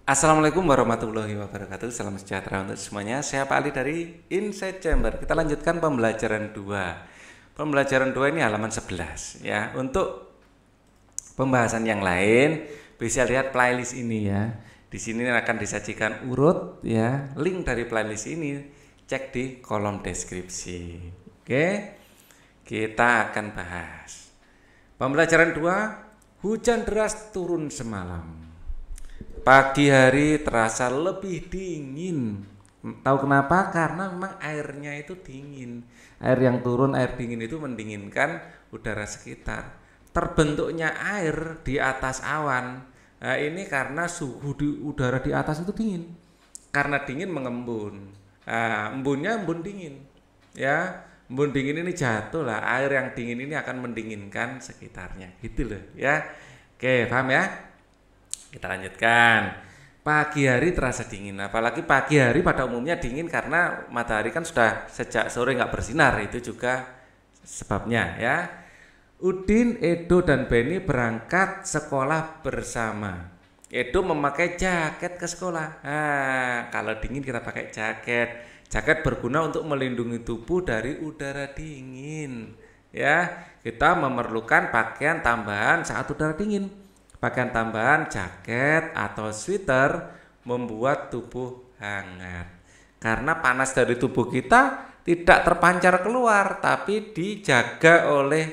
Assalamualaikum warahmatullahi wabarakatuh. Salam sejahtera untuk semuanya. Saya Pak Ali dari Inside Chamber. Kita lanjutkan pembelajaran 2. Pembelajaran 2 ini halaman 11 ya. Untuk pembahasan yang lain bisa lihat playlist ini ya. Di sini akan disajikan urut ya. Link dari playlist ini cek di kolom deskripsi. Oke. Kita akan bahas. Pembelajaran 2, hujan deras turun semalam. Pagi hari terasa lebih dingin. Tahu kenapa? Karena memang airnya itu dingin. Air yang turun, air dingin itu mendinginkan udara sekitar. Terbentuknya air di atas awan. Nah, ini karena suhu di udara di atas itu dingin. Karena dingin mengembun. Nah, embunnya embun dingin. Ya, embun dingin ini jatuh lah. Air yang dingin ini akan mendinginkan sekitarnya. Gitu loh, ya. Oke, paham ya? Kita lanjutkan. Pagi hari terasa dingin, apalagi pagi hari pada umumnya dingin karena matahari kan sudah sejak sore nggak bersinar, itu juga sebabnya ya. Udin, Edo dan Beni berangkat sekolah bersama. Edo memakai jaket ke sekolah. Nah, kalau dingin kita pakai jaket. Jaket berguna untuk melindungi tubuh dari udara dingin. Ya, kita memerlukan pakaian tambahan saat udara dingin. Pakaian tambahan jaket atau sweater membuat tubuh hangat. Karena panas dari tubuh kita tidak terpancar keluar, tapi dijaga oleh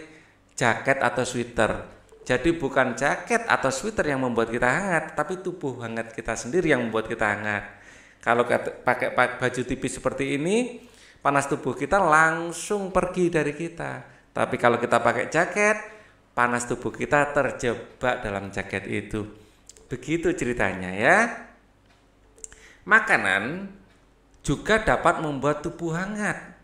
jaket atau sweater. Jadi bukan jaket atau sweater yang membuat kita hangat, tapi tubuh hangat kita sendiri yang membuat kita hangat. Kalau pakai baju tipis seperti ini, panas tubuh kita langsung pergi dari kita. Tapi kalau kita pakai jaket, panas tubuh kita terjebak dalam jaket itu. Begitu ceritanya ya. Makanan juga dapat membuat tubuh hangat.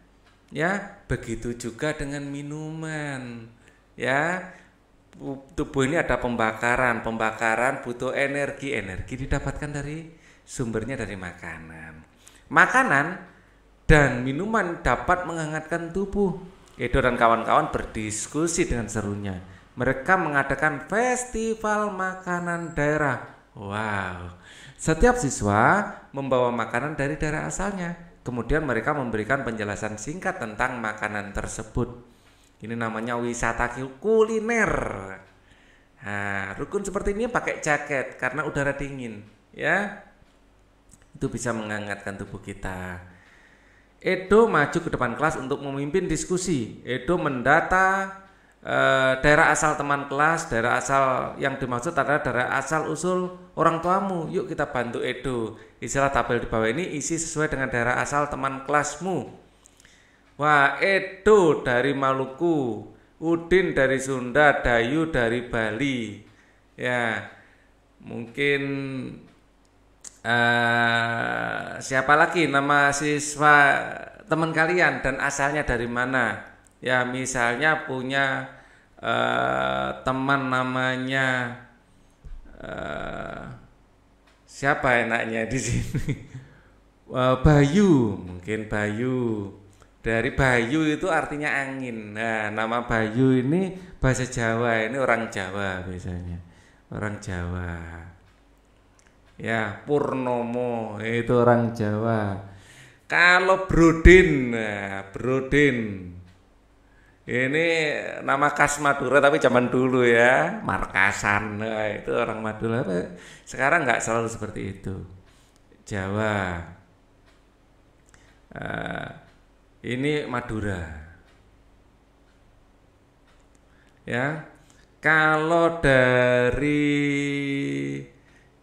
Ya, begitu juga dengan minuman. Ya. Tubuh ini ada pembakaran. Pembakaran butuh energi. Energi didapatkan dari sumbernya dari makanan. Makanan dan minuman dapat menghangatkan tubuh. Edo dan kawan-kawan berdiskusi dengan serunya. Mereka mengadakan festival makanan daerah. Wow. Setiap siswa membawa makanan dari daerah asalnya. Kemudian mereka memberikan penjelasan singkat tentang makanan tersebut. Ini namanya wisata kuliner. Nah, rukun seperti ini pakai jaket karena udara dingin, ya. Itu bisa menghangatkan tubuh kita. Edo maju ke depan kelas untuk memimpin diskusi. Edo mendata daerah asal teman kelas, daerah asal yang dimaksud adalah daerah asal usul orang tuamu. Yuk kita bantu Edo. Istilah tabel di bawah ini isi sesuai dengan daerah asal teman kelasmu. Wah, Edo dari Maluku, Udin dari Sunda, Dayu dari Bali. Ya, mungkin siapa lagi nama siswa teman kalian dan asalnya dari mana? Ya, misalnya punya teman namanya siapa enaknya di sini? Bayu, mungkin Bayu. Dari Bayu itu artinya angin. Nah, nama Bayu ini bahasa Jawa, ini orang Jawa biasanya. Orang Jawa. Ya, Purnomo itu orang Jawa. Kalau Brodin, nah, Brodin ini nama khas Madura tapi zaman dulu ya, Markasan. Nah, itu orang Madura. Sekarang nggak selalu seperti itu. Jawa. Ini Madura. Ya. Kalau dari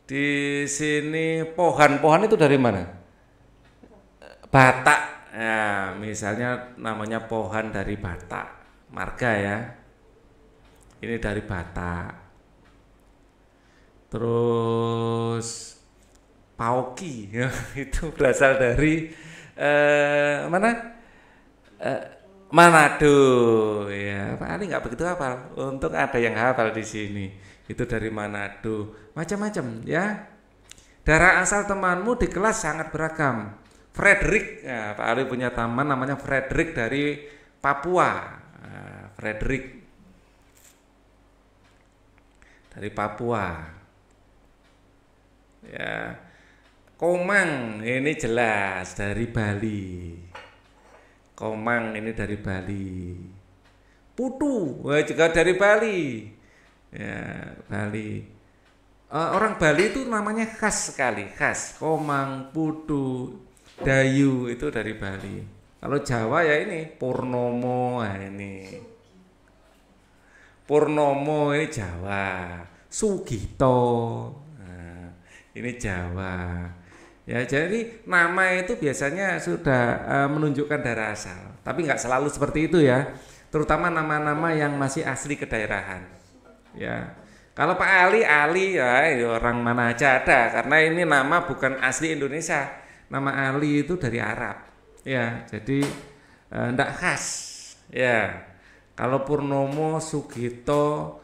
di sini Pohan itu dari mana? Batak. Ya, misalnya namanya Pohan dari Batak, marga ya. Ini dari Batak. Terus Pauki ya, itu berasal dari mana? Manado ya. Pak Ali nggak begitu hafal. Untuk ada yang hafal di sini. Itu dari Manado. Macam-macam ya. Daerah asal temanmu di kelas sangat beragam. Frederick, ya, Pak Ali punya teman namanya Frederick dari Papua. Nah, Frederick dari Papua. Ya. Komang ini jelas dari Bali. Komang ini dari Bali. Putu juga dari Bali. Ya, Bali. Orang Bali itu namanya khas sekali, khas. Komang, Putu, Dayu itu dari Bali. Kalau Jawa ya ini Purnomo, nah ini. Purnomo ini Jawa. Sugito, nah, ini Jawa. Ya, jadi nama itu biasanya sudah menunjukkan daerah asal, tapi nggak selalu seperti itu ya. Terutama nama-nama yang masih asli kedaerahan. Ya, kalau Pak Ali, Ali ya orang mana aja ada, karena ini nama bukan asli Indonesia. Nama Ali itu dari Arab. Ya, jadi ndak khas. Ya, kalau Purnomo, Sugito,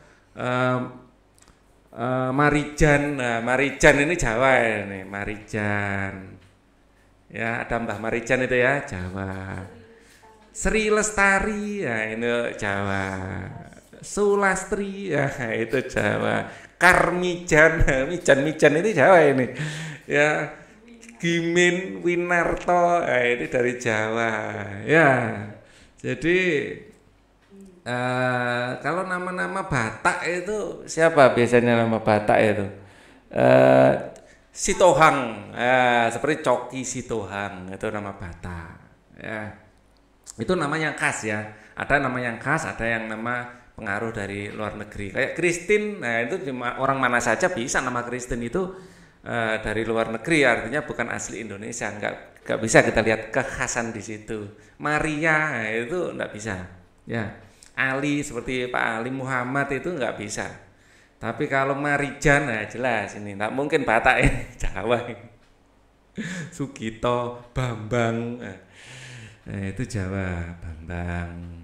Marijan, nah, Marijan ini Jawa ini, Marijan. Ya, ada Mbah Marijan itu ya, Jawa. Sri Lestari, ya ini Jawa. Sulastri, ya itu Jawa. Karmijan, Mijan itu Jawa ini. Ya, Gimin Winarto, ya ini dari Jawa. Ya, jadi kalau nama-nama Batak itu siapa biasanya nama Batak itu? Sitohang, seperti Coki Sitohang itu nama Batak. Ya, itu namanya khas ya. Ada nama yang khas, ada yang nama pengaruh dari luar negeri. Kayak Christine, nah itu cuma orang mana saja bisa nama Christine itu dari luar negeri, artinya bukan asli Indonesia. Nggak bisa kita lihat kekhasan di situ. Maria, nah, itu nggak bisa. Ya. Ali seperti Pak Ali Muhammad itu nggak bisa. Tapi kalau Marijan, nah jelas ini nggak mungkin Batak ini Jawa ini. Sugito, Bambang, nah, itu Jawa, Bambang.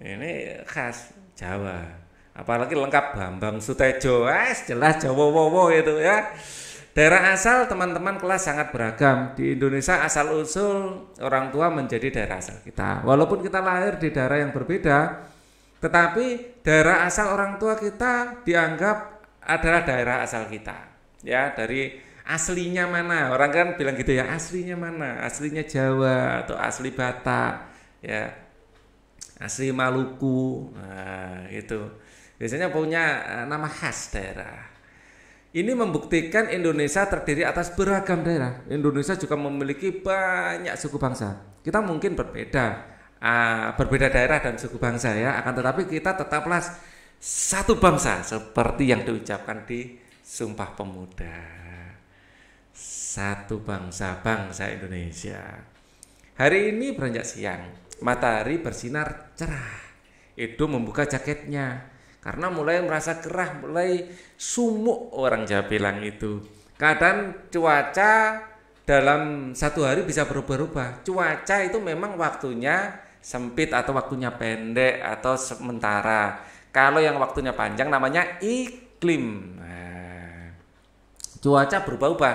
Ini khas Jawa. Apalagi lengkap Bambang Sutejo, jelas Jawa Wowo itu ya. Daerah asal teman-teman kelas sangat beragam. Di Indonesia asal usul orang tua menjadi daerah asal kita. Walaupun kita lahir di daerah yang berbeda, tetapi daerah asal orang tua kita dianggap adalah daerah asal kita. Ya, dari aslinya mana? Orang kan bilang gitu ya, aslinya mana? Aslinya Jawa atau asli Batak, ya. Asli Maluku. Nah, itu. Biasanya punya nama khas daerah. Ini membuktikan Indonesia terdiri atas beragam daerah. Indonesia juga memiliki banyak suku bangsa. Kita mungkin berbeda daerah dan suku bangsa ya, akan tetapi kita tetaplah satu bangsa seperti yang diucapkan di Sumpah Pemuda. Satu bangsa, bangsa Indonesia. Hari ini beranjak siang, matahari bersinar cerah. Edo membuka jaketnya. Karena mulai merasa gerah, mulai sumuk orang Jawa bilang itu. Kadang cuaca dalam satu hari bisa berubah-ubah. Cuaca itu memang waktunya sempit atau waktunya pendek atau sementara. Kalau yang waktunya panjang namanya iklim. Nah, cuaca berubah-ubah.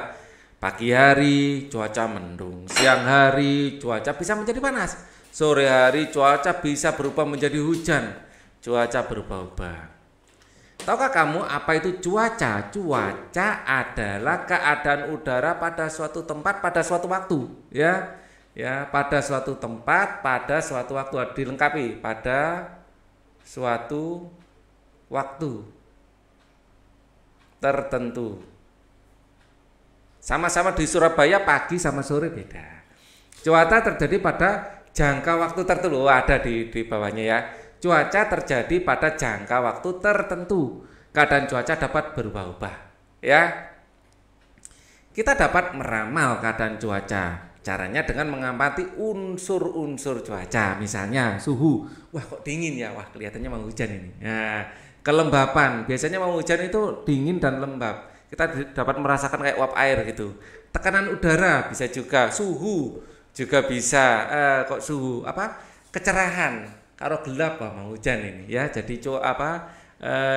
Pagi hari cuaca mendung, siang hari cuaca bisa menjadi panas, sore hari cuaca bisa berubah menjadi hujan. Cuaca berubah-ubah. Tahukah kamu apa itu cuaca? Cuaca adalah keadaan udara pada suatu tempat pada suatu waktu, ya. Ya, pada suatu tempat pada suatu waktu, dilengkapi pada suatu waktu tertentu. Sama-sama di Surabaya pagi sama sore beda. Cuaca terjadi pada jangka waktu tertentu. Ada di bawahnya ya. Cuaca terjadi pada jangka waktu tertentu. Keadaan cuaca dapat berubah-ubah. Ya, kita dapat meramal keadaan cuaca. Caranya dengan mengamati unsur-unsur cuaca. Misalnya suhu. Wah kok dingin ya. Wah kelihatannya mau hujan ini. Nah, kelembapan. Biasanya mau hujan itu dingin dan lembab. Kita dapat merasakan kayak uap air gitu. Tekanan udara bisa juga. Suhu juga bisa. Kok suhu apa? Kecerahan. Kalau gelap wah mau hujan ini ya. Jadi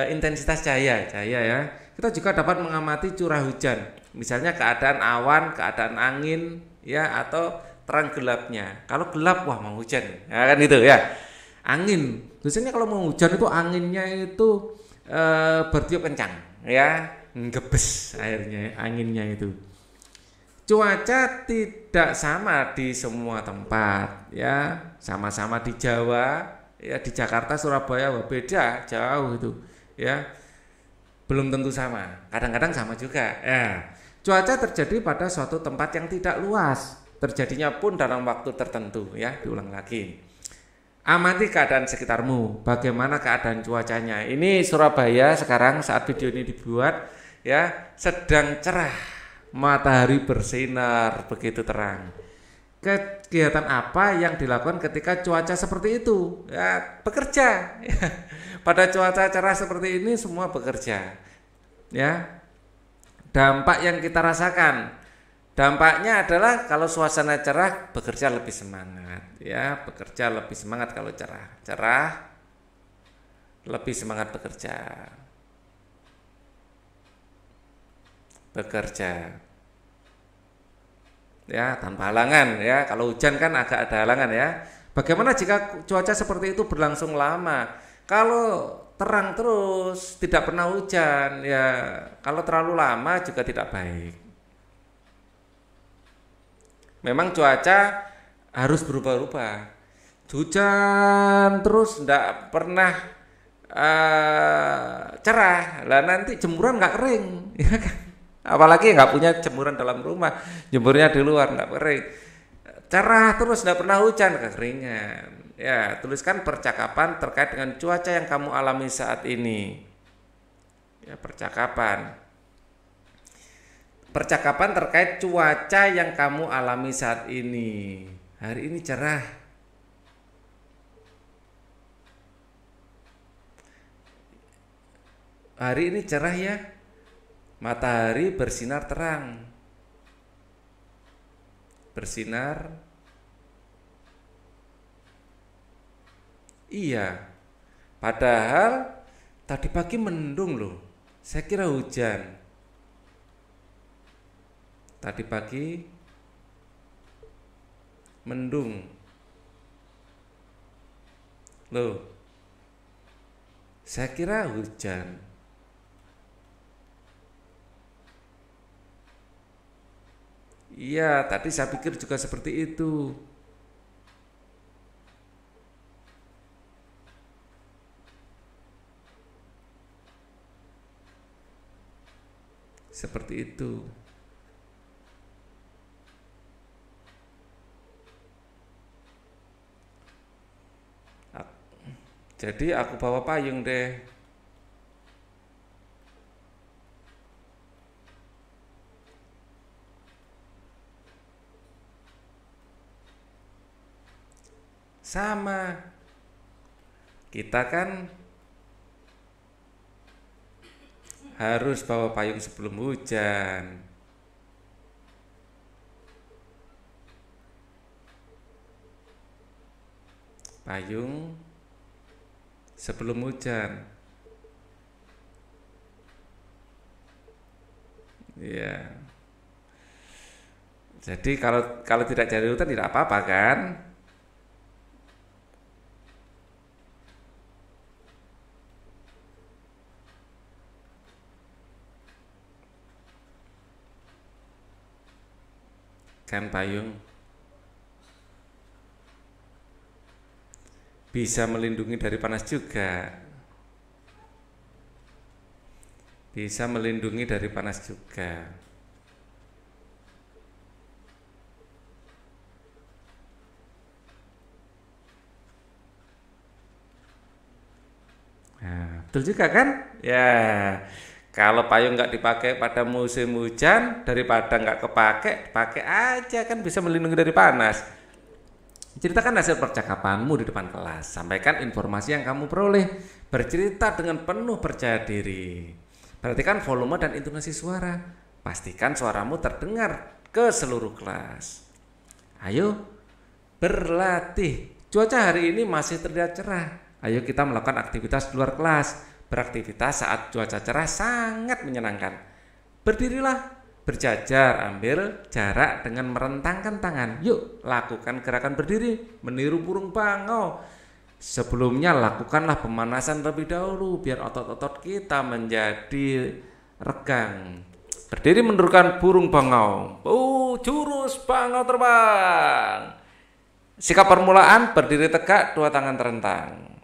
intensitas cahaya ya. Kita juga dapat mengamati curah hujan. Misalnya keadaan awan, keadaan angin ya atau terang gelapnya. Kalau gelap wah mau hujan. Ya kan gitu ya. Angin. Biasanya kalau mau hujan itu anginnya itu bertiup kencang ya. ngebes airnya, anginnya itu. Cuaca tidak sama di semua tempat ya, sama-sama di Jawa ya, di Jakarta, Surabaya beda jauh itu ya, belum tentu sama, kadang-kadang sama juga ya. Cuaca terjadi pada suatu tempat yang tidak luas, terjadinya pun dalam waktu tertentu ya. Diulang lagi, amati keadaan sekitarmu, bagaimana keadaan cuacanya. Ini Surabaya sekarang saat video ini dibuat ya, sedang cerah, matahari bersinar begitu terang. Kegiatan apa yang dilakukan ketika cuaca seperti itu? Ya, bekerja. Pada cuaca cerah seperti ini semua bekerja. Ya. Dampak yang kita rasakan, dampaknya adalah kalau suasana cerah bekerja lebih semangat. Ya, bekerja lebih semangat kalau cerah. Cerah lebih semangat bekerja. Ya, tanpa halangan ya. Kalau hujan kan agak ada halangan ya. Bagaimana jika cuaca seperti itu berlangsung lama? Kalau terang terus, tidak pernah hujan ya, kalau terlalu lama juga tidak baik. Memang cuaca harus berubah-ubah. Hujan terus tidak pernah cerah, lah nanti jemuran nggak kering, ya kan? Apalagi nggak punya jemuran dalam rumah, jemurnya di luar nggak kering. Cerah terus tidak pernah hujan, kekeringan. Ya, tuliskan percakapan terkait dengan cuaca yang kamu alami saat ini. Ya, percakapan terkait cuaca yang kamu alami saat ini. Hari ini cerah. Hari ini cerah ya. Matahari bersinar terang. Bersinar. Iya. Padahal tadi pagi mendung loh. Saya kira hujan. Tadi pagi mendung. Loh. Saya kira hujan. Iya, tadi saya pikir juga seperti itu. Seperti itu. Jadi aku bawa payung deh. Sama. Kita kan harus bawa payung sebelum hujan. Payung sebelum hujan. Ya. Jadi kalau tidak jadi hujan tidak apa-apa kan? Kan payung bisa melindungi dari panas juga. Bisa melindungi dari panas juga. Nah, betul juga kan? Ya. Kalau payung nggak dipakai pada musim hujan, daripada nggak kepake, pakai aja kan bisa melindungi dari panas. Ceritakan hasil percakapanmu di depan kelas. Sampaikan informasi yang kamu peroleh. Bercerita dengan penuh percaya diri. Perhatikan volume dan intonasi suara. Pastikan suaramu terdengar ke seluruh kelas. Ayo berlatih. Cuaca hari ini masih terlihat cerah. Ayo kita melakukan aktivitas di luar kelas. Beraktivitas saat cuaca cerah sangat menyenangkan. Berdirilah, berjajar, ambil jarak dengan merentangkan tangan. Yuk, lakukan gerakan berdiri, meniru burung bangau. Sebelumnya lakukanlah pemanasan terlebih dahulu biar otot-otot kita menjadi regang. Berdiri menundukkan burung bangau. Jurus bangau terbang. Sikap permulaan berdiri tegak, dua tangan terentang.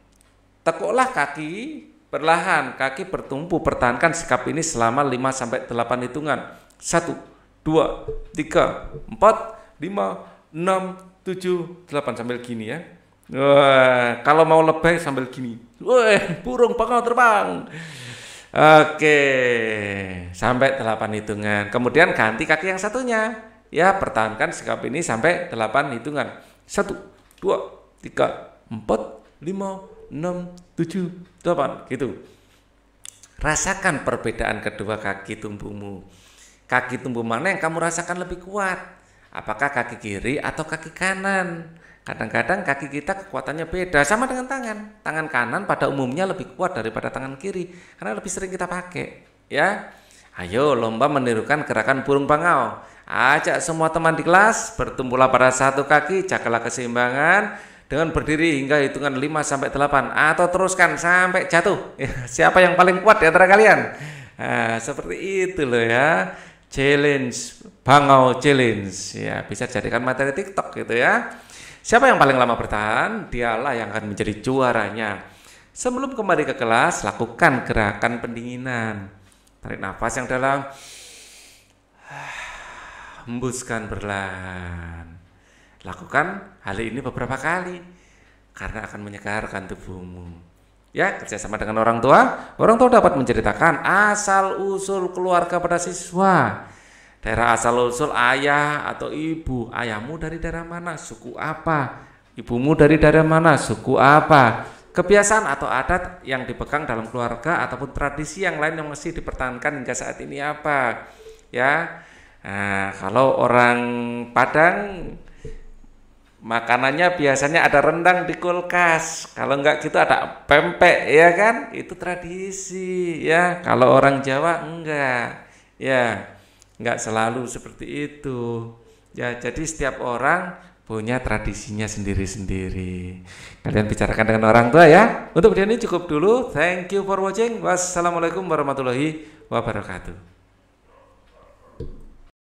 Tekuklah kaki perlahan, kaki bertumpu, pertahankan sikap ini selama 5-8 hitungan. 1, 2, 3, 4, 5, 6, 7, 8 sambil gini ya. Wah, kalau mau lebay sambil gini. Wah, burung bangau terbang. Oke, sampai 8 hitungan. Kemudian ganti kaki yang satunya. Ya, pertahankan sikap ini sampai 8 hitungan. 1, 2, 3, 4, 5, 6, 7, 8 gitu. Rasakan perbedaan kedua kaki tumbuhmu. Kaki tumbuh mana yang kamu rasakan lebih kuat? Apakah kaki kiri atau kaki kanan? Kadang-kadang kaki kita kekuatannya beda, sama dengan tangan. Tangan kanan pada umumnya lebih kuat daripada tangan kiri karena lebih sering kita pakai, ya. Ayo lomba menirukan gerakan burung bangau. Ajak semua teman di kelas, bertumpulah pada satu kaki, jagalah keseimbangan dengan berdiri hingga hitungan 5-8 atau teruskan sampai jatuh. Siapa yang paling kuat di antara kalian? Nah, seperti itu loh ya. Challenge, bangau challenge. Ya, bisa jadikan materi TikTok gitu ya. Siapa yang paling lama bertahan, dialah yang akan menjadi juaranya. Sebelum kembali ke kelas, lakukan gerakan pendinginan. Tarik nafas yang dalam, hembuskan perlahan. Lakukan hal ini beberapa kali karena akan menyegarkan tubuhmu. Ya, kerjasama dengan orang tua dapat menceritakan asal-usul keluarga pada siswa. Daerah asal-usul ayah atau ibu. Ayahmu dari daerah mana? Suku apa? Ibumu dari daerah mana? Suku apa? Kebiasaan atau adat yang dipegang dalam keluarga ataupun tradisi yang lain yang masih dipertahankan hingga saat ini apa? Ya. Nah, kalau orang Padang makanannya biasanya ada rendang di kulkas. Kalau enggak gitu ada pempek, ya kan? Itu tradisi, ya. Kalau orang Jawa enggak. Ya. Enggak selalu seperti itu. Ya, jadi setiap orang punya tradisinya sendiri-sendiri. Kalian bicarakan dengan orang tua ya. Untuk video ini cukup dulu. Thank you for watching. Wassalamualaikum warahmatullahi wabarakatuh.